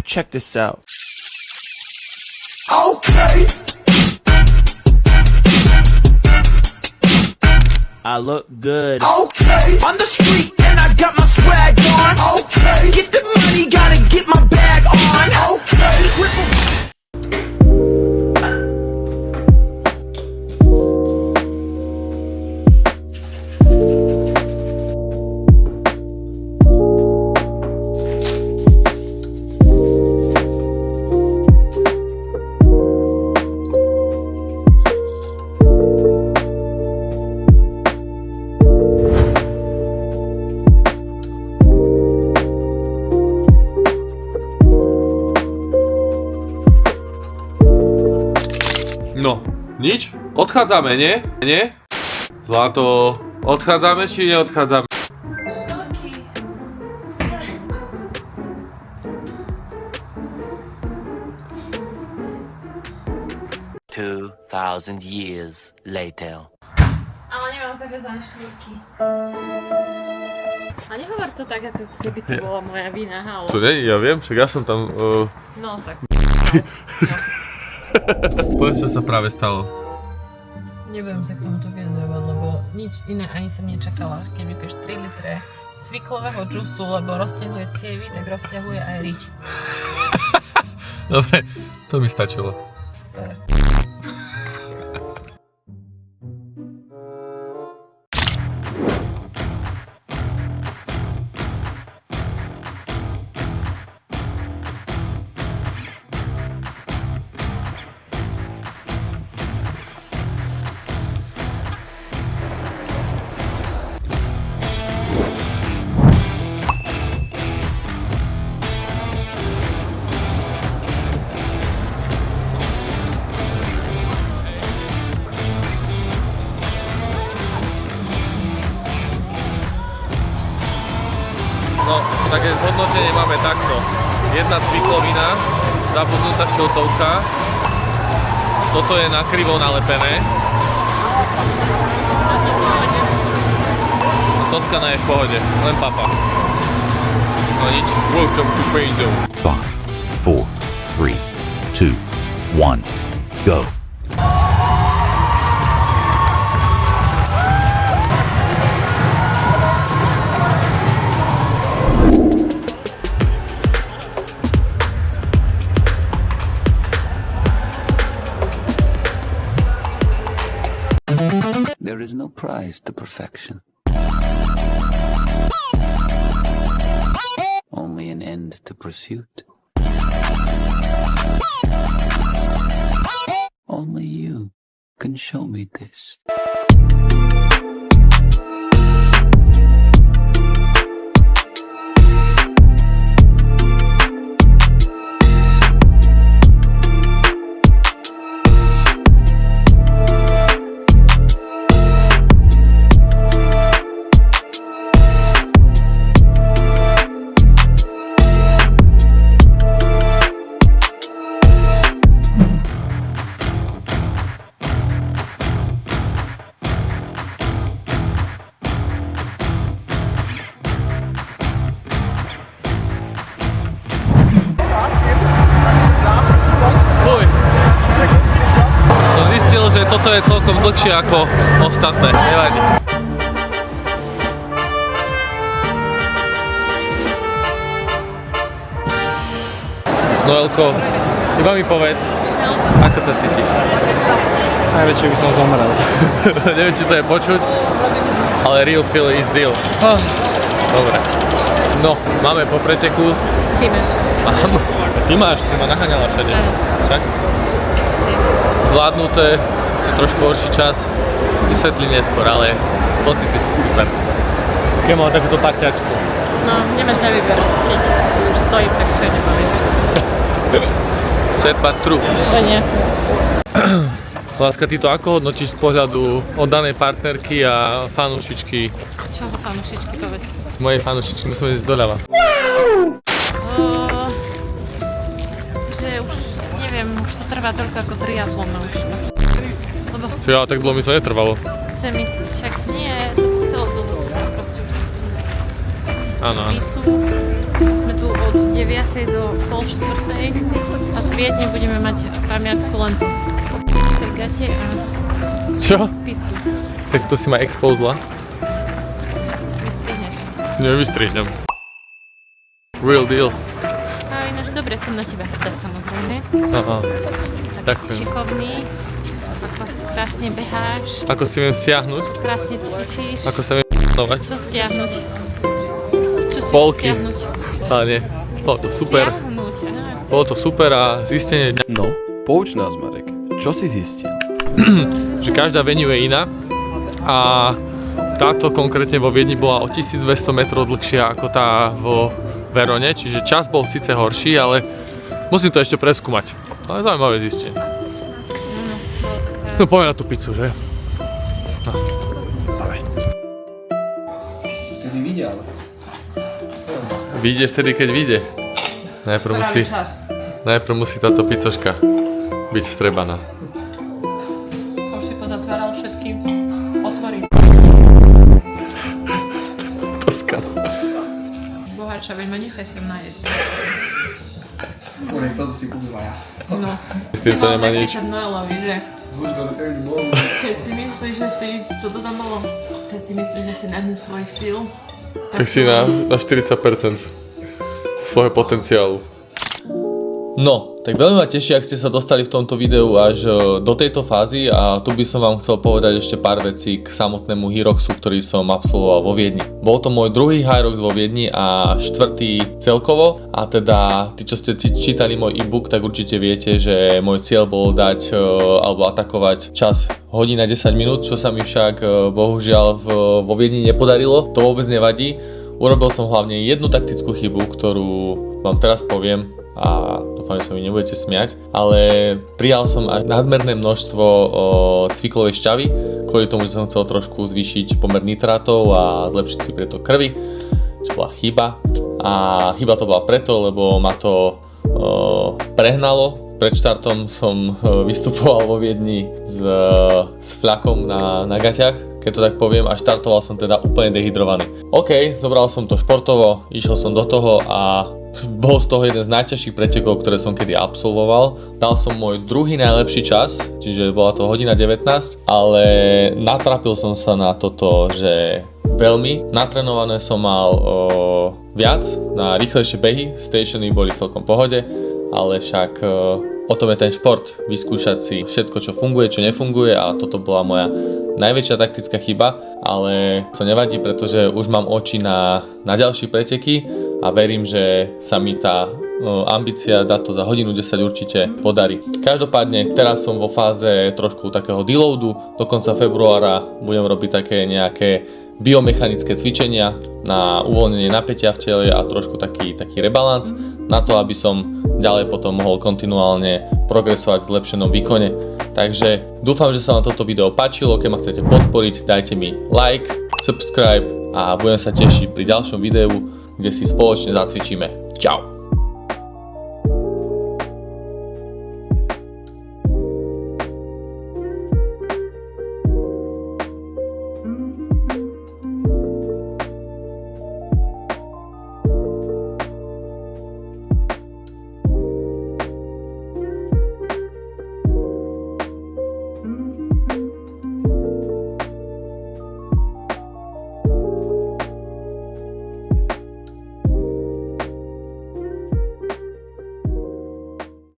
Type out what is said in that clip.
Check this out. Okay. I look good. Okay. On the street and I got my swag on. Okay. Get the money, gotta get my bag on. Okay. No, nič? Odchádzame, nie? Nie? Zlato, odchádzame či neodchádzame? Štorky. 2,000 years later. Ale nemám zaviazané šňúrky. A nehovor to tak, ako keby to bola moja vina, halo. To nie, ja viem, však ja som tam... No tak. Povedz, čo sa práve stalo. Nebudem sa k tomuto vyjadrovať, lebo nič iné ani som nečakala. Keď vypiješ 3 litre cviklového džusu, lebo rozťahuje cievy, tak rozťahuje aj riť. Dobre, to mi stačilo. No, také zhodnotenie máme takto. Jedna cviklovina, zabudnutá šiltovka. Toto je nakrivo nalepené. Toskana je v pohode, len papa. No nič. Welcome to Pain Zone. 5, 4, 3, 2, 1, go. There is no prize to perfection. Only an end to pursuit. Only you can show me this. Toto je celkom dlhšie ako ostatné, nevadí. Noelko, iba mi povedz, ako sa cítiš? Najväčšie by som zomrel. Neviem, či to je počuť, ale real feel is deal. Dobre. No, máme po preteku. Ty máš. Áno, ty máš, si ma naháňala všade. Však? Zvládnuté. Trošku horší čas, vysvetlím neskôr, ale pocity sú super. Keď mám takúto parťačku. No, nemáš na výber, keď už stojím, tak čo nepovieš. Svet patru. To nie. Láska, ty to ako hodnotíš z pohľadu oddanej partnerky a fanúšičky? Čo za fanúšičky, povedz? Mojej fanúšičky, musíme ísť doľava. Že už, neviem, už to trvá toľko ako triatlon už. Ja, tak dlho mi to netrvalo. Chce mi, však nie, to celú dobu, proste už áno. Sme tu od 9 9. do pol 4. a z Viedne budeme mať pamiatku len gate a Čo? pizzu. Tak to si ma exposla. Vystrihneš. Nevystrihnem. Real deal. A ináč dobre som na teba hrdá, samozrejme. Aha. Tak Ďakujem. si šikovný, ako krásne beháš, Ako si viem stiahnuť? krásne cvičíš. Ako sa viem stiahnuť? Čo stiahnuť? Čo si Polky. stiahnuť? Ale nie. Bolo to super. Stiahnuť, aha. Bolo to super a zistenie dňa, No, pouč nás, Marek. Čo si zistil? že každá venue je iná a táto konkrétne vo Viedni bola o 1200 metrov dlhšia ako tá vo Verone, čiže čas bol síce horší, ale musím to ešte preskúmať. Ale zaujímavé zistenie. No poďme na tú pizzu, že? No. Dávaj. Kedy videl? Vyjde vtedy, keď vyjde. Najprv musí táto pizzoška byť vstrebaná. Už si pozatváral všetky otvory. Toska. Boháča, veď ma nechaj sem nájsť. Urek, toto si kúpila ja. No. S tým to nemá nič. Noelovi, že? Keď si myslíš, že si... Čo to tam bolo? Keď si myslíš, že si na dne svojich síl, Tak si na 40% svojho potenciálu. No, tak veľmi ma teší, ak ste sa dostali v tomto videu až do tejto fázy a tu by som vám chcel povedať ešte pár vecí k samotnému Hyroxu, ktorý som absolvoval vo Viedni. Bol to môj druhý Hyrox vo Viedni a štvrtý celkovo a teda tí, čo ste čítali môj e-book, tak určite viete, že môj cieľ bol dať alebo atakovať čas hodina 10 minút, čo sa mi však bohužiaľ vo Viedni nepodarilo. To vôbec nevadí. Urobil som hlavne jednu taktickú chybu, ktorú vám teraz poviem a dúfam, že sa mi nebudete smiať, ale prijal som aj nadmerné množstvo cviklovej šťavy, kvôli tomu, že som chcel trošku zvýšiť pomer nitrátov a zlepšiť si preto krvi, čo bola chyba. A chyba to bola preto, lebo ma to prehnalo. Pred štartom som vystupoval vo Viedni s fľakom na gaťach, keď to tak poviem, a štartoval som teda úplne dehydrovaný. OK, zobral som to športovo, išiel som do toho a bol z toho jeden z najťažších pretekov, ktoré som kedy absolvoval. Dal som môj druhý najlepší čas, čiže bola to hodina 19, ale natrapil som sa na toto, že veľmi. Natrenované som mal viac na rýchlejšie behy, stationy boli celkom v pohode, ale však o tom je ten šport, vyskúšať si všetko, čo funguje, čo nefunguje a toto bola moja najväčšia taktická chyba, ale to nevadí, pretože už mám oči na ďalšie preteky a verím, že sa mi tá ambícia dať to za hodinu 10 určite podarí. Každopádne teraz som vo fáze trošku takého deloadu, do konca februára budem robiť také nejaké biomechanické cvičenia na uvoľnenie napätia v tele a trošku taký rebalans na to, aby som ďalej potom mohol kontinuálne progresovať v zlepšenom výkone. Takže dúfam, že sa vám toto video páčilo, keď ma chcete podporiť, dajte mi like, subscribe a budem sa tešiť pri ďalšom videu, kde si spoločne zacvičíme. Čau!